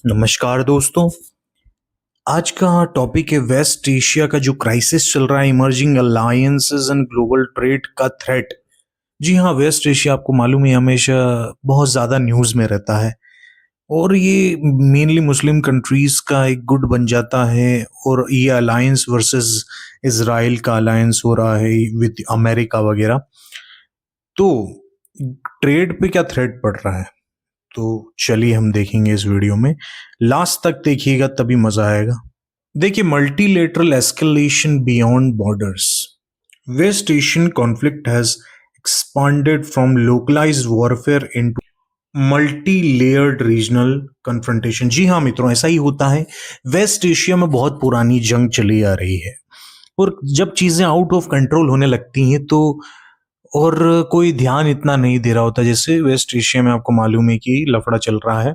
नमस्कार दोस्तों। आज का टॉपिक है वेस्ट एशिया का जो क्राइसिस चल रहा है, emerging alliances and global trade का थ्रेट। जी हाँ, वेस्ट एशिया आपको मालूम है हमेशा बहुत ज़्यादा न्यूज़ में रहता है और ये मेनली मुस्लिम कंट्रीज़ का एक गुट बन जाता है। और ये अलायंस वर्सेस इजराइल का अलायंस हो रहा है विद अमेरिका वगैरह। तो ट्रेड पे क्या थ्रेट पड़ रहा है, तो चलिए हम देखेंगे इस वीडियो में। लास्ट तक देखिएगा तभी मजा आएगा। देखिए, multilateral escalation beyond borders. West Asian conflict has expanded from localised warfare into multi layered regional confrontation. जी हाँ मित्रों, ऐसा ही होता है। वेस्ट एशिया में बहुत पुरानी जंग चली आ रही है और जब चीजें आउट ऑफ कंट्रोल होने लगती हैं तो और कोई ध्यान इतना नहीं दे रहा होता। जैसे वेस्ट एशिया में आपको मालूम है कि लफड़ा चल रहा है,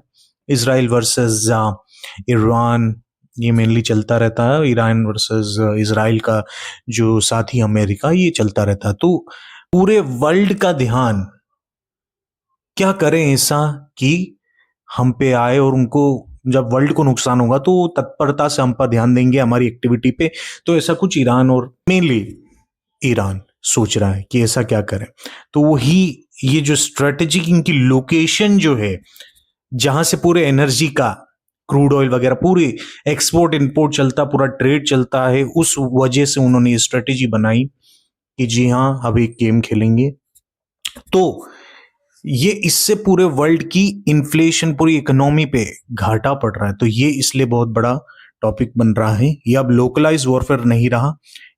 इसराइल वर्सेस ईरान। ये मेनली चलता रहता है, ईरान वर्सेस इसराइल का जो साथी अमेरिका, ये चलता रहता है। तो पूरे वर्ल्ड का ध्यान क्या करें ऐसा कि हम पे आए और उनको जब वर्ल्ड को नुकसान होगा तो तत्परता से हम पर ध्यान देंगे, हमारी एक्टिविटी पे। तो ऐसा कुछ ईरान और मेनली ईरान सोच रहा है कि ऐसा क्या करें। तो वही ये जो स्ट्रेटेजिक इनकी लोकेशन जो है, जहां से पूरे एनर्जी का क्रूड ऑयल वगैरह पूरे एक्सपोर्ट इंपोर्ट चलता, पूरा ट्रेड चलता है, उस वजह से उन्होंने ये स्ट्रेटेजी बनाई कि जी हाँ, अब एक गेम खेलेंगे। तो ये इससे पूरे वर्ल्ड की इन्फ्लेशन, पूरी इकोनॉमी पे घाटा पड़ रहा है। तो ये इसलिए बहुत बड़ा टॉपिक बन रहा है। ये अब लोकलाइज वॉरफेयर नहीं रहा,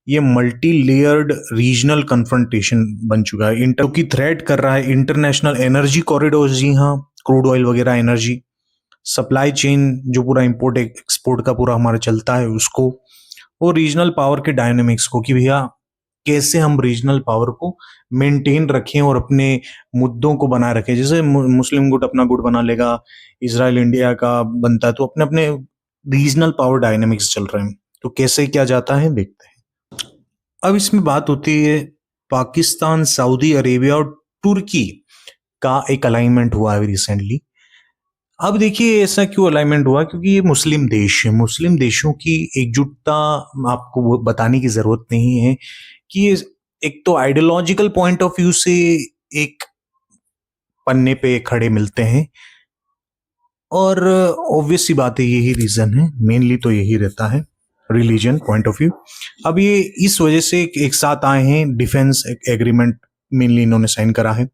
ये मल्टी लेयर्ड रीजनल कन्फ्रंटेशन बन चुका है। इंटर की थ्रेट कर रहा है इंटरनेशनल एनर्जी कॉरिडोर। जी हाँ, क्रूड ऑयल वगैरह एनर्जी सप्लाई चेन जो पूरा इंपोर्ट एक्सपोर्ट का पूरा हमारा चलता है उसको, और रीजनल पावर के डायनेमिक्स को कि भैया कैसे हम रीजनल पावर को मेंटेन रखें और अपने मुद्दों को बनाए रखें। जैसे मुस्लिम गुट अपना गुट बना लेगा, इसराइल इंडिया का बनता है, तो अपने अपने रीजनल पावर डायनेमिक्स चल रहे हैं। तो कैसे क्या जाता है देखते हैं। अब इसमें बात होती है पाकिस्तान, सऊदी अरेबिया और तुर्की का एक अलाइनमेंट हुआ है रिसेंटली। अब देखिए ऐसा क्यों अलाइनमेंट हुआ, क्योंकि ये मुस्लिम देश है। मुस्लिम देशों की एकजुटता आपको वो बताने की जरूरत नहीं है कि ये एक तो आइडियोलॉजिकल पॉइंट ऑफ व्यू से एक पन्ने पे खड़े मिलते हैं और ऑब्वियस सी बात है, यही रीजन है, मेनली तो यही रहता है, रिलीजन पॉइंट ऑफ व्यू। अब ये इस वजह से एक साथ आए हैं, डिफेंस एग्रीमेंट मेनली इन्होंने साइन करा है।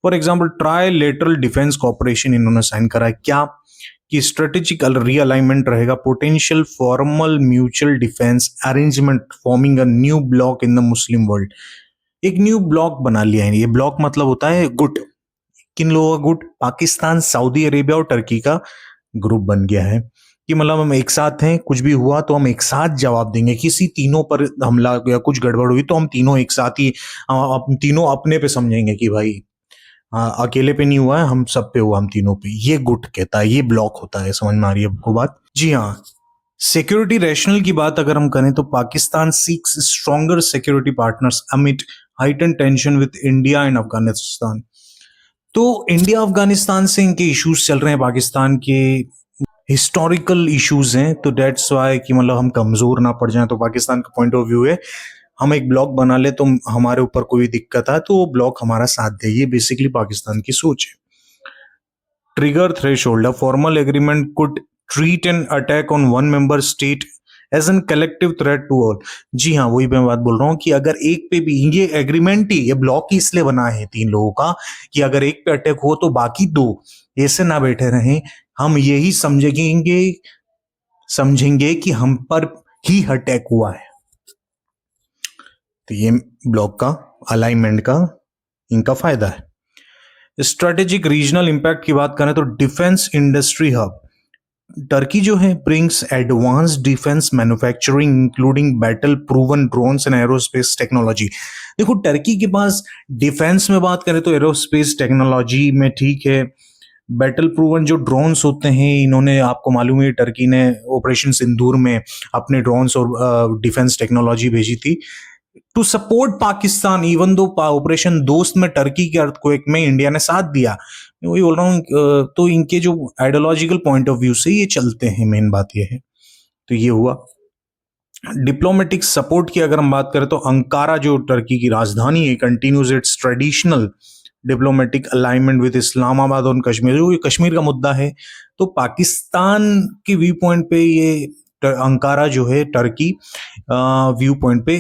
For example trilateral defence cooperation इन्होंने साइन करा है। क्या कि स्ट्रेटेजिक रीअलाइनमेंट रहेगा, potential formal mutual defence arrangement forming a new block in the Muslim world. एक न्यू ब्लॉक बना लिया है। ये ब्लॉक मतलब होता है गुट। किन लोगों का गुट? पाकिस्तान, सऊदी अरेबिया और टर्की का ग्रुप बन गया है कि मतलब हम एक साथ हैं, कुछ भी हुआ तो हम एक साथ जवाब देंगे। किसी तीनों पर हमला या कुछ गड़बड़ हुई तो हम तीनों एक साथ ही तीनों अपने पे समझेंगे कि भाई हाँ, अकेले पे नहीं हुआ है, हम सब पे हुआ, हम तीनों पे। ये गुट कहता है, ये ब्लॉक होता है। समझ में आ रही है आपको बात? जी हाँ। सिक्योरिटी रैशनल की बात अगर हम करें तो Pakistan seeks stronger security partners amid heightened tension with India and Afghanistan. तो इंडिया अफगानिस्तान से इनके इश्यूज चल रहे हैं, पाकिस्तान के हिस्टोरिकल इश्यूज हैं। तो डेट्स वाई कि मतलब हम कमजोर ना पड़ जाएं। तो पाकिस्तान का पॉइंट ऑफ व्यू है हम एक ब्लॉक बना ले तो हमारे ऊपर कोई दिक्कत है तो वो ब्लॉक हमारा साथ दे। ये बेसिकली पाकिस्तान की सोच है। Trigger threshold, a formal agreement could treat an attack on one member state as an collective threat to all. जी हाँ, वही मैं बात बोल रहा हूँ कि अगर एक पे भी ये एग्रीमेंट ही, ये ब्लॉक ही इसलिए बना है तीन लोगों का कि अगर एक पे अटैक हो तो बाकी दो ऐसे ना बैठे रहें, हम यही समझेंगे कि हम पर ही अटैक हुआ है। तो ये ब्लॉक का अलाइनमेंट का इनका फायदा है। स्ट्रेटेजिक रीजनल इंपैक्ट की बात करें तो डिफेंस इंडस्ट्री हब, टर्की जो है brings advance defence manufacturing including battle proven drones and aerospace technology. देखो, टर्की के पास डिफेंस में बात करें तो एरोस्पेस टेक्नोलॉजी में ठीक है, बैटल प्रूवन जो ड्रोन्स होते हैं, इन्होंने आपको मालूम है टर्की ने ऑपरेशन सिंदूर में अपने ड्रोन्स और डिफेंस टेक्नोलॉजी भेजी थी। To support Pakistan even though operation दोस्त में टर्की के अर्थक्वेक में इंडिया ने साथ दिया। मैं वही बोल रहा हूँ, तो इनके जो आइडियोलॉजिकल पॉइंट ऑफ व्यू से ये चलते हैं, मेन बात ये है। तो ये हुआ डिप्लोमेटिक सपोर्ट की। अगर हम बात करें तो अंकारा जो टर्की की राजधानी है continues it's traditional diplomatic alignment with Islamabad और कश्मीर। जो ये कश्मीर का मुद्दा है, तो पाकिस्तान के व्यू पॉइंट पे ये अंकारा जो है टर्की व्यू पॉइंट पे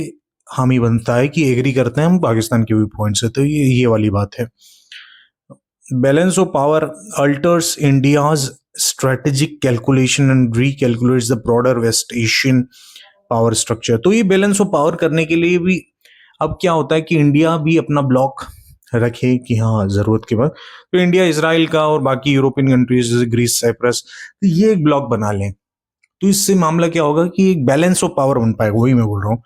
हामी बनता है कि एग्री करते हैं हम पाकिस्तान के व्यू पॉइंट से। तो ये वाली बात है। Balance of power alters India's strategic calculation and recalculates the broader West Asian power structure. तो ये बैलेंस ऑफ पावर करने के लिए भी अब क्या होता है कि इंडिया भी अपना ब्लॉक रखे कि हाँ जरूरत के बाद, तो इंडिया इसराइल का और बाकी यूरोपियन कंट्रीज जैसे ग्रीस साइप्रस, तो ये एक ब्लॉक बना लें। तो इससे मामला क्या होगा कि एक बैलेंस ऑफ पावर बन पाएगा। वही मैं बोल रहा हूँ,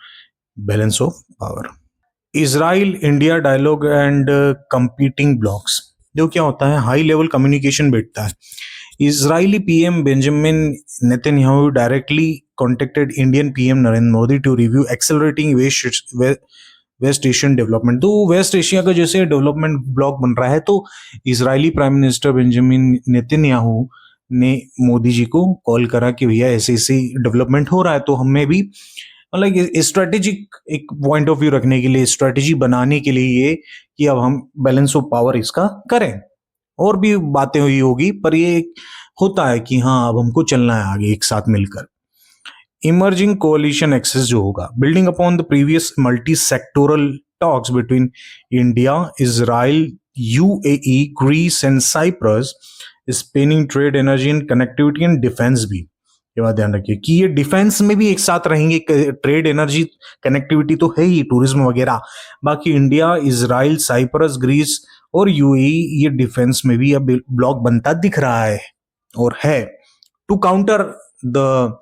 balance of power. Israel India dialogue and competing blocks. जो क्या होता है, हाई लेवल कम्युनिकेशन बैठता है। Israeli PM Benjamin Netanyahu directly contacted Indian PM Narendra Modi to review accelerating West Asian development. तो वेस्ट एशिया का जैसे डेवलपमेंट ब्लॉक बन रहा है, तो Israeli prime minister Benjamin Netanyahu ने मोदी जी को कॉल करा कि भैया ऐसे ऐसे डेवलपमेंट हो रहा है, तो हमें भी मतलब स्ट्रेटेजिक एक पॉइंट ऑफ व्यू रखने के लिए, स्ट्रेटेजी बनाने के लिए ये कि अब हम बैलेंस ऑफ पावर इसका करें। और भी बातें हुई होगी, पर ये होता है कि हाँ अब हमको चलना है आगे एक साथ मिलकर। इमर्जिंग कोalition एक्सेस जो होगा, building upon the previous multi sectoral talks between India, Israel, UAE, Greece and Cyprus, spanning trade, energy and connectivity and defence भी। ये बात ध्यान रखिए कि ये डिफेंस में भी एक साथ रहेंगे। ट्रेड, एनर्जी, कनेक्टिविटी तो है ही, टूरिज्म वगैरह। बाकी इंडिया, इजराइल, साइप्रस, ग्रीस और यूएई, ये डिफेंस में भी अब ब्लॉक बनता दिख रहा है और है, टू काउंटर द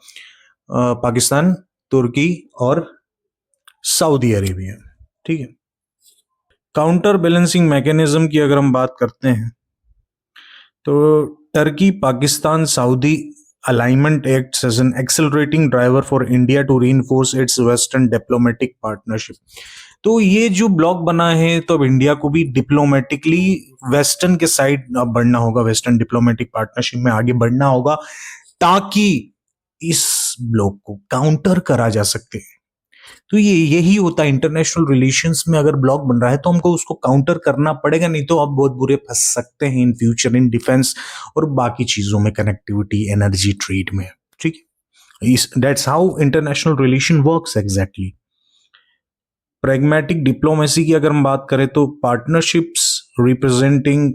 पाकिस्तान, तुर्की और सऊदी अरेबिया। ठीक है। काउंटर बैलेंसिंग मैकेनिज्म की अगर हम बात करते हैं तो Turkey, Pakistan, Saudi alignment acts as an accelerating driver for India to reinforce its western diplomatic partnership। तो ये जो ब्लॉक बना है, तो अब इंडिया को भी डिप्लोमेटिकली वेस्टर्न के साइड बढ़ना होगा, वेस्टर्न डिप्लोमेटिक पार्टनरशिप में आगे बढ़ना होगा, ताकि इस ब्लॉक को काउंटर करा जा सके। तो यही होता है इंटरनेशनल रिलेशंस में। अगर ब्लॉक बन रहा है तो हमको उसको काउंटर करना पड़ेगा, नहीं तो आप बहुत बुरे फंस सकते हैं इन फ्यूचर, इन डिफेंस और बाकी चीजों में, कनेक्टिविटी, एनर्जी, ट्रेड में। ठीक है, that's how international relation works exactly. Pragmatic diplomacy की अगर हम बात करें तो partnerships representing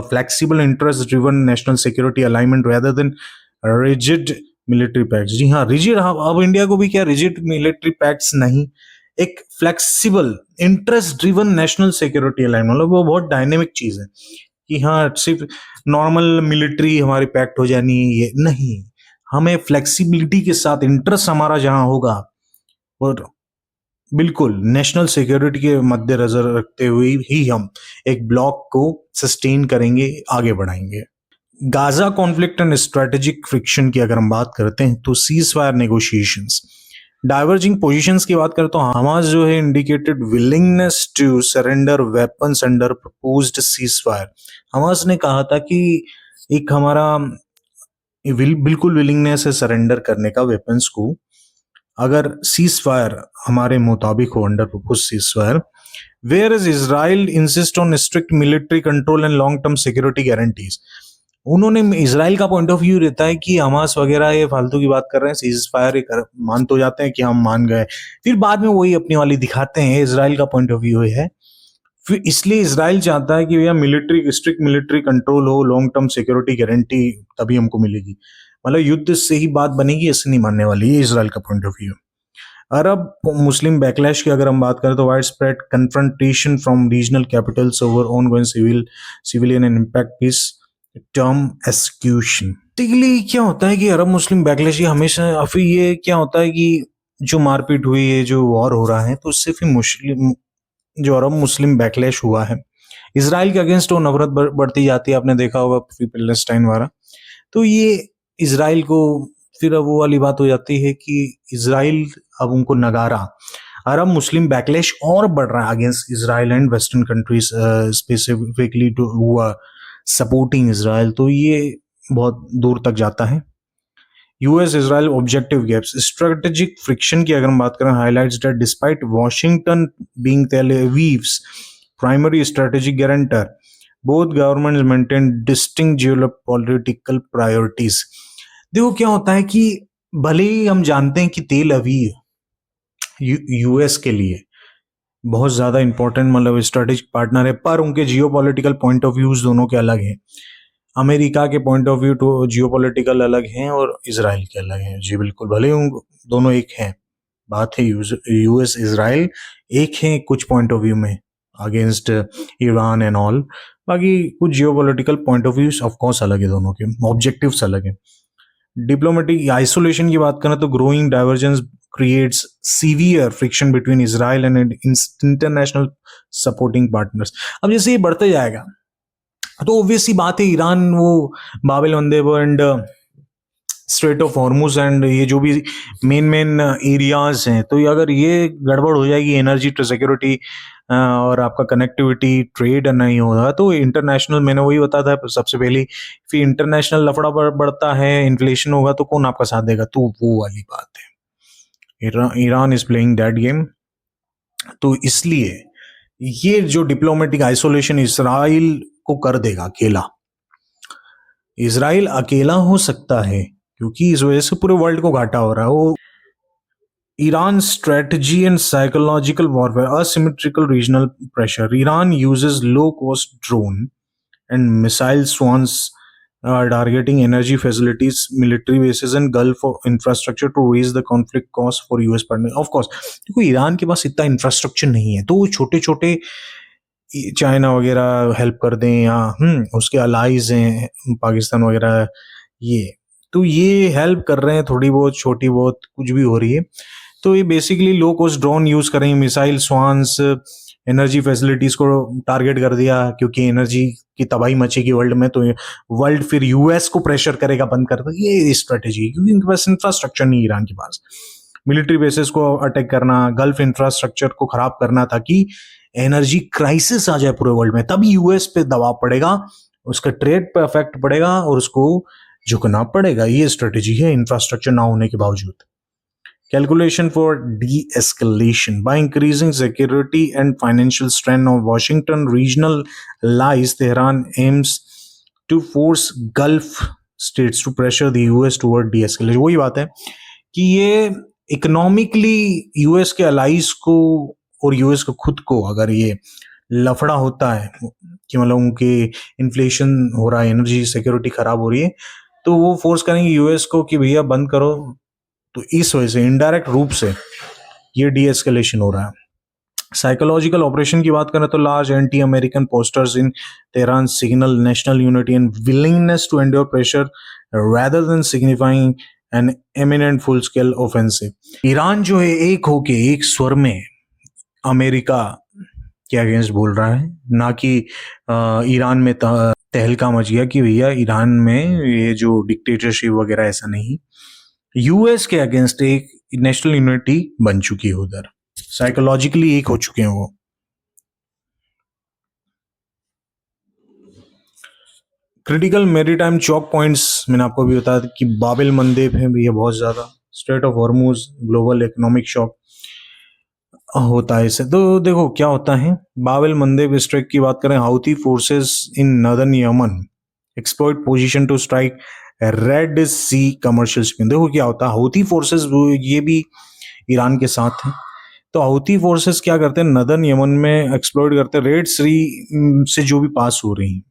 flexible interest driven national security alignment rather than rigid military pacts. जी हाँ, रिजिड, अब इंडिया को भी क्या रिजिड मिलिट्री पैक्ट्स नहीं, एक flexible interest driven national security alignment, मतलब वो बहुत डायनेमिक चीज है कि हाँ सिर्फ नॉर्मल मिलिट्री हमारी पैक्ट हो जानी ये नहीं, हमें फ्लेक्सिबिलिटी के साथ इंटरेस्ट हमारा जहां होगा और बिल्कुल नेशनल सिक्योरिटी के मद्देनजर रखते हुए ही हम एक ब्लॉक को सस्टेन करेंगे, आगे बढ़ाएंगे। Gaza conflict and strategic friction की अगर हम बात करते हैं तो cease fire negotiations, diverging positions की बात करें तो हमास जो है indicated willingness to surrender weapons under proposed cease fire. Hamas ने कहा था कि एक हमारा बिल्कुल विलिंगनेस है सरेंडर करने का वेपन्स को, अगर सीज फायर हमारे मुताबिक हो, under propose cease fire. Where is Israel insist on strict military control and long term security guarantees. उन्होंने, इजराइल का पॉइंट ऑफ व्यू रहता है कि हमास वगैरह ये फालतू की बात कर रहे हैं, सीज फायर मान तो जाते हैं कि हम मान गए, फिर बाद में वही अपनी वाली दिखाते हैं। इजराइल का पॉइंट ऑफ व्यू है, फिर इसलिए इजराइल चाहता है कि भैया मिलिट्री, स्ट्रिक्ट मिलिट्री कंट्रोल हो, लॉन्ग टर्म सिक्योरिटी गारंटी तभी हमको मिलेगी, मतलब युद्ध से ही बात बनेगी, ऐसे नहीं मानने वाली। ये इजराइल का point of view. Arab Muslim backlash की अगर हम बात करें तो wide spread confrontation from regional capitals over ongoing civilian and impact peace term execution. Basically क्या होता है कि अरब मुस्लिम बैकलैश हमेशा, फिर ये क्या होता है कि जो मारपीट हुई है, जो वॉर हो रहा है, तो उससे फिर मुस्लिम, जो अरब मुस्लिम बैकलैश हुआ है इसराइल के अगेंस्ट, वो नफरत बढ़ती जाती है। आपने देखा होगा फिर पैलेस्टाइन वाला, तो ये इसराइल को फिर अब वो वाली बात हो जाती है कि इसराइल अब उनको नगारा, अरब मुस्लिम बैकलैश और बढ़ रहा है against Israel and western countries specifically to who are supporting Israel. तो ये बहुत दूर तक जाता है। US Israel objective gaps, strategic friction की अगर हम बात करें, highlights that despite Washington being Tel Aviv's primary strategic guarantor, both governments maintain distinct geopolitical priorities. देखो क्या होता है कि भले ही हम जानते हैं कि तेल अवीव यूएस के लिए बहुत ज्यादा इंपॉर्टेंट मतलब स्ट्रेटेजिक पार्टनर है, पर उनके जियोपॉलिटिकल पॉइंट ऑफ व्यूज दोनों के अलग हैं। अमेरिका के पॉइंट ऑफ व्यू तो जियोपॉलिटिकल अलग हैं और इसराइल के अलग हैं। जी बिल्कुल, भले उन दोनों एक हैं, बात है यूएस इसराइल एक है कुछ पॉइंट ऑफ व्यू में अगेंस्ट ईरान एंड ऑल, बाकी कुछ geopolitical point of views of course अलग है, दोनों के ऑब्जेक्टिव्स अलग हैं। डिप्लोमेटिक आइसोलेशन की बात करें तो growing divergence creates severe friction between Israel and international supporting partners. अब जैसे ये बढ़ते जाएगा तो ऑब्वियसली बात है ईरान वो Bab Mandeb and Strait of Hormuz and ये जो भी मेन एरियाज हैं, तो अगर ये गड़बड़ हो जाएगी, एनर्जी सिक्योरिटी और आपका कनेक्टिविटी ट्रेड नहीं होगा, तो इंटरनेशनल, मैंने वही बताया था सबसे पहले, फिर इंटरनेशनल लफड़ा बढ़ता है, इन्फ्लेशन होगा तो कौन आपका साथ देगा, तो वो वाली बात है। Iran is playing that game. तो इसलिए ये जो डिप्लोमेटिक आइसोलेशन इसराइल को कर देगा अकेला, इसराइल अकेला हो सकता है क्योंकि इस वजह से पूरे वर्ल्ड को घाटा हो रहा है। वो Iran strategy and psychological warfare, asymmetrical regional pressure. Iran uses low cost drone and missile swans targeting energy facilities, military bases and Gulf infrastructure to raise the conflict cost for US partner. Of course, देखो Iran के पास इतना infrastructure नहीं है, तो वो छोटे छोटे China वगैरह हेल्प कर दें या उसके अलाइज हैं पाकिस्तान वगैरह, ये तो ये हेल्प कर रहे हैं थोड़ी बहुत, छोटी बहुत कुछ भी हो रही है। तो ये basically low cost drone use करेंगे, मिसाइल स्वान्स, एनर्जी फैसिलिटीज को टारगेट कर दिया क्योंकि एनर्जी की तबाही मचेगी वर्ल्ड में, तो वर्ल्ड फिर यूएस को प्रेशर करेगा बंद कर दो, ये स्ट्रेटेजी है क्योंकि उनके पास इंफ्रास्ट्रक्चर नहीं, ईरान के पास मिलिट्री बेसिस को अटैक करना, गल्फ इंफ्रास्ट्रक्चर को खराब करना ताकि एनर्जी क्राइसिस आ जाए पूरे वर्ल्ड में, तभी यूएस पे दबाव पड़ेगा, उसका ट्रेड पे इफेक्ट पड़ेगा और उसको झुकना पड़ेगा। ये स्ट्रेटेजी है इंफ्रास्ट्रक्चर ना होने के बावजूद। Calculation for de-escalation by increasing security and financial strength of Washington regional allies, Tehran aims to force Gulf states to pressure the US toward de-escalation। वही बात है कि ये इकोनॉमिकली यूएस के अलाइज को और यूएस को खुद को अगर ये लफड़ा होता है कि मतलब उनके इन्फ्लेशन हो रहा है, एनर्जी सिक्योरिटी खराब हो रही है, तो वो फोर्स करेंगे यूएस को कि भैया बंद करो। तो इस वजह से इनडायरेक्ट रूप से ये डी एस्केलेशन हो रहा है। साइकोलॉजिकल ऑपरेशन की बात करें तो large anti American posters in Tehran signal national unity and willingness to endure pressure rather than signifying an imminent full scale offensive। Iran जो है एक होके एक स्वर में अमेरिका के अगेंस्ट बोल रहा है, ना कि ईरान में तहलका मच गया कि भैया ईरान में ये जो डिक्टेटरशिप वगैरह, ऐसा नहीं, यूएस के अगेंस्ट एक नेशनल यूनिटी बन चुकी है, उधर साइकोलॉजिकली एक हो चुके हैं वो। क्रिटिकल मेरीटाइम चौक पॉइंट्स मैंने आपको भी बताया कि बाबिल मंदेब है भैया बहुत ज्यादा, straight of Hormuz, global economic shock होता है इससे। तो देखो क्या होता है, बाबिल मंदेब स्ट्राइक की बात करें, Houthi forces in northern Yemen exploit position to strike Red Sea commercial shipping. देखो क्या होता है, हाउथी फोर्सेस ये भी ईरान के साथ हैं, तो हाउथी फोर्सेस क्या करते हैं, नदर्न यमन में एक्सप्लॉइट करते हैं रेड सी से जो भी पास हो रही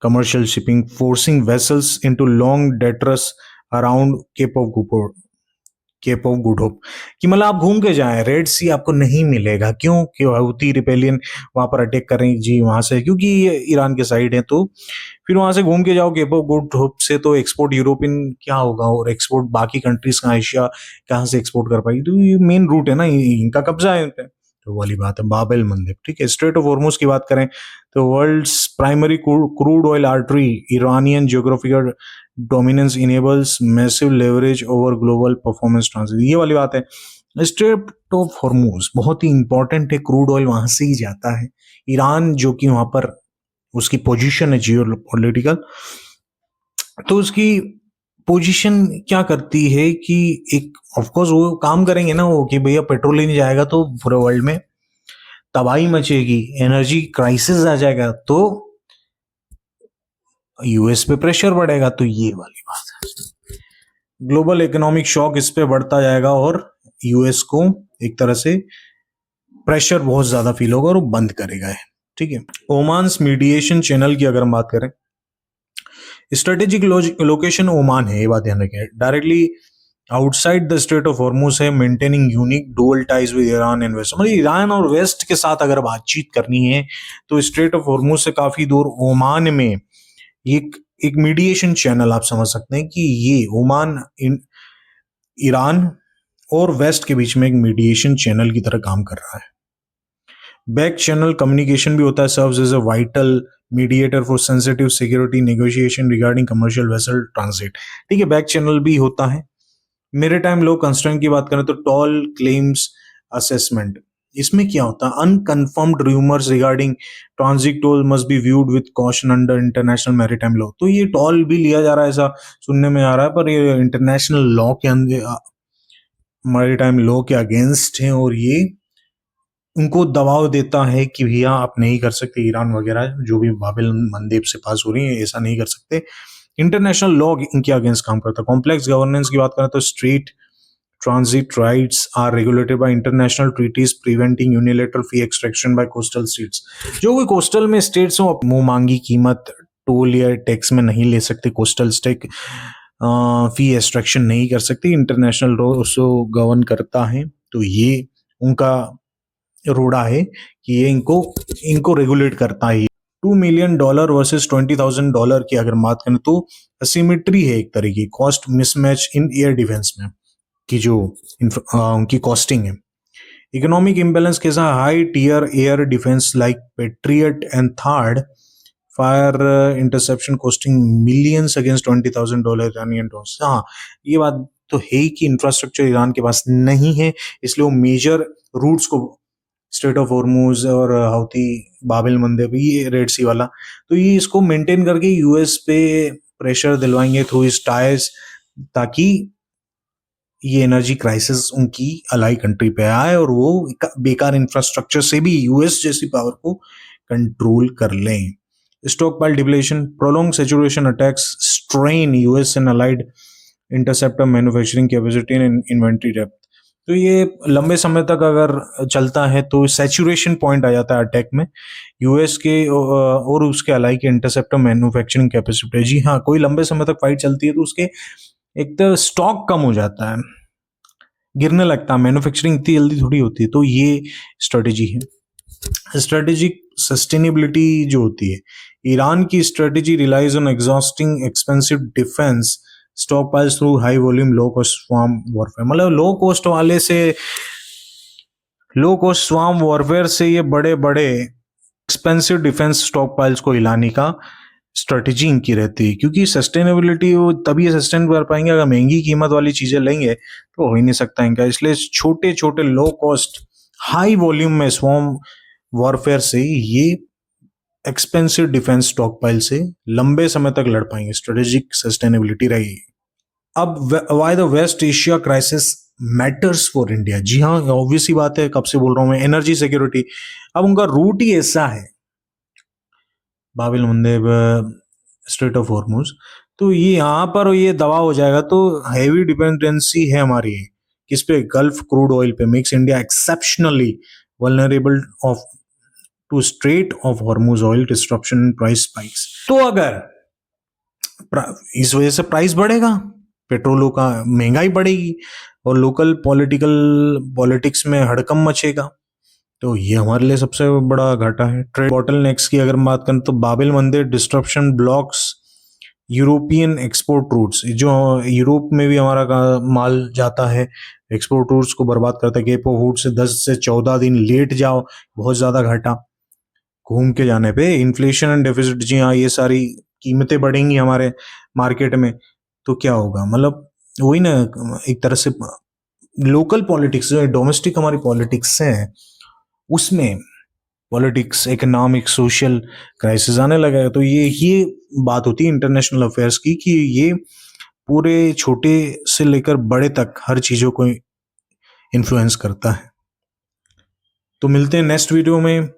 commercial shipping, forcing vessels into long detours around Cape of Good Hope, कि मतलब आप घूम के जाएं, रेड सी आपको नहीं मिलेगा। क्यों? कि हाउथी रिपेलियन वहां पर अटैक कर रही जी वहां से, क्योंकि ये ईरान के साइड है, तो फिर वहां से घूम के जाओ केप ऑफ गुड होप से, तो एक्सपोर्ट यूरोपियन क्या होगा और एक्सपोर्ट बाकी कंट्रीज का एशिया कहाँ से एक्सपोर्ट कर पाएगी, तो ये मेन रूट है ना, इनका कब्जा है इन पे, तो वाली बात है बाबेल मंदेब। ठीक है, स्ट्रेट ऑफ हॉर्मुज की बात करें तो world's primary crude oil artery, Iranian geographical dominance enables massive leverage over global performance transit, ये वाली बात है स्ट्रेट ऑफ हॉर्मूज बहुत ही इंपॉर्टेंट है, क्रूड ऑयल वहां से ही जाता है। ईरान जो कि वहां पर उसकी पोजीशन है जियो पॉलिटिकल, तो उसकी पोजीशन क्या करती है कि एक ऑफकोर्स वो काम करेंगे ना वो कि भैया पेट्रोल ही नहीं जाएगा तो पूरे वर्ल्ड में तबाही मचेगी, एनर्जी क्राइसिस आ जाएगा, तो यूएस पे प्रेशर बढ़ेगा। तो ये वाली बात है, ग्लोबल इकोनॉमिक शॉक इस पे बढ़ता जाएगा और यूएस को एक तरह से प्रेशर बहुत ज्यादा फील होगा और वो बंद करेगा। ठीक है, ओमान्स मीडिएशन चैनल की अगर हम बात करें, स्ट्रेटेजिक लोकेशन ओमान है, ये बात ध्यान रखें, directly outside the Strait of Hormuz है, maintaining unique dual ties with Iran and West. मतलब ईरान और वेस्ट के साथ अगर बातचीत करनी है तो स्ट्रेट ऑफ हॉर्मूज से काफी दूर ओमान में एक एक मीडिएशन चैनल आप समझ सकते हैं कि ये ओमान ईरान और वेस्ट के बीच में एक मीडिएशन चैनल की तरह काम कर रहा है। बैक चैनल कम्युनिकेशन भी होता है, serves as a vital mediator for sensitive security negotiation regarding commercial vessel transit. ठीक है, बैक चैनल भी होता है। मेरे टाइम लो कंस्ट्रेंट की बात करें तो टॉल क्लेम्स असेसमेंट, इसमें क्या होता है, unconfirmed rumours regarding transit toll must be viewed with caution under international maritime law. तो ये टॉल भी लिया जा रहा है ऐसा सुनने में आ रहा है, पर ये इंटरनेशनल लॉ के मैरीटाइम लॉ के अगेंस्ट है और ये उनको दबाव देता है कि भैया आप नहीं कर सकते, ईरान वगैरह जो भी बाबिल मंदेब से पास हो रही है ऐसा नहीं कर सकते। इंटरनेशनल लॉ इनके अगेंस्ट काम करता है। कॉम्प्लेक्स गवर्नेंस की बात करें तो strait transit rights are regulated by international treaties preventing unilateral fee extraction by coastal states. जो भी कोस्टल में स्टेट्स हो मुंह मांगी कीमत टोल या टैक्स में नहीं ले सकते, कोस्टल स्टेट फी एक्सट्रैक्शन नहीं कर सकते, इंटरनेशनल लॉ उसको गवर्न करता है। तो ये उनका रोड़ा है कि ये इनको इनको रेगुलेट करता है। $2 million वर्सेस $20,000 की अगर बात करें तो असिमेट्री है एक तरह की, cost mismatch in air defence में की जो उनकी कॉस्टिंग है। इकोनॉमिक इम्बेलेंस के साथ high tier air defence like Patriot and third fire interception costing millions against $20,000 Iranian dollars. हाँ, ये बात तो है ही कि इंफ्रास्ट्रक्चर ईरान के पास नहीं है, इसलिए वो मेजर रूट्स को स्ट्रेट ऑफ हॉर्मूज और हाउती बाबिल मंदेब ये रेड सी वाला, तो ये इसको मेंटेन करके यूएस पे प्रेशर दिलवाएंगे थ्रू इस टायर्स, ताकि ये एनर्जी क्राइसिस उनकी अलाई कंट्री पे आए और वो बेकार इंफ्रास्ट्रक्चर से भी यूएस जैसी पावर को कंट्रोल कर लें। Stock pile depletion, prolong saturation attacks strain US and allied interceptor manufacturing capacity and inventory depth. तो ये लंबे समय तक अगर चलता है तो सैचुरेशन पॉइंट आ जाता है अटैक में यूएस के और उसके अलाई के इंटरसेप्टर मैन्युफैक्चरिंग कैपेसिटी। जी हाँ, कोई लंबे समय तक फाइट चलती है तो उसके एक तो स्टॉक कम हो जाता है, गिरने लगता है, मैन्युफैक्चरिंग इतनी जल्दी थोड़ी होती है। तो ये स्ट्रेटेजी है। स्ट्रेटेजिक सस्टेनेबिलिटी जो होती है, ईरान की strategy relies on exhausting expensive defence stockpiles through high volume low cost swarm warfare. मतलब लो कॉस्ट स्वार्म वॉरफेयर से ये बड़े बड़े एक्सपेंसिव डिफेंस स्टॉक पाइल्स को हिलाने का स्ट्रेटेजी इनकी रहती है, क्योंकि सस्टेनेबिलिटी वो तभी सस्टेन कर पाएंगे अगर महंगी कीमत वाली चीजें लेंगे तो हो ही नहीं सकता इनका। इसलिए छोटे छोटे लो कॉस्ट हाई वॉल्यूम में स्वार्म वॉरफेयर से ये एक्सपेंसिव डिफेंस स्टॉक पाइल से लंबे समय तक लड़ पाएंगे, स्ट्रेटेजिक सस्टेनेबिलिटी रहेगी। अब why the West Asia crisis matters for India. जी हाँ, ऑब्वियस ही बात है, कब से बोल रहा हूं मैं, एनर्जी सिक्योरिटी। अब उनका रूट ही ऐसा है, बाबिल मंदेब स्ट्रेट ऑफ हॉर्मूज, तो ये यहाँ पर ये दवा हो जाएगा तो हैवी डिपेंडेंसी है हमारी किस पे, गल्फ क्रूड ऑयल पे, makes India exceptionally vulnerable of to strait of Hormuz oil disruption price spikes. तो अगर इस वजह से प्राइस बढ़ेगा, पेट्रोलों का महंगाई बढ़ेगी और लोकल पॉलिटिक्स में हड़कम मचेगा, तो ये हमारे लिए सबसे बड़ा घाटा है। ट्रेड बॉटल नेक्स की अगर बात करें तो Bab el Mandeb disruption blocks European export routes, जो यूरोप में भी हमारा माल जाता है, एक्सपोर्ट रूट्स को बर्बाद करता है। केप ऑफ गुड से 10 से 14 दिन लेट जाओ, बहुत ज्यादा घाटा घूम के जाने पे। इन्फ्लेशन एंड डेफिसिट, जी हाँ, ये सारी कीमतें बढ़ेंगी हमारे मार्केट में तो क्या होगा, मतलब वही ना, एक तरह से लोकल पॉलिटिक्स जो डोमेस्टिक हमारी पॉलिटिक्स है उसमें पॉलिटिक्स, इकोनॉमिक, सोशल क्राइसिस आने लगा है। तो ये बात होती है इंटरनेशनल अफेयर्स की कि ये पूरे छोटे से लेकर बड़े तक हर चीज़ों को इन्फ्लुएंस करता है। तो मिलते हैं नेक्स्ट वीडियो में।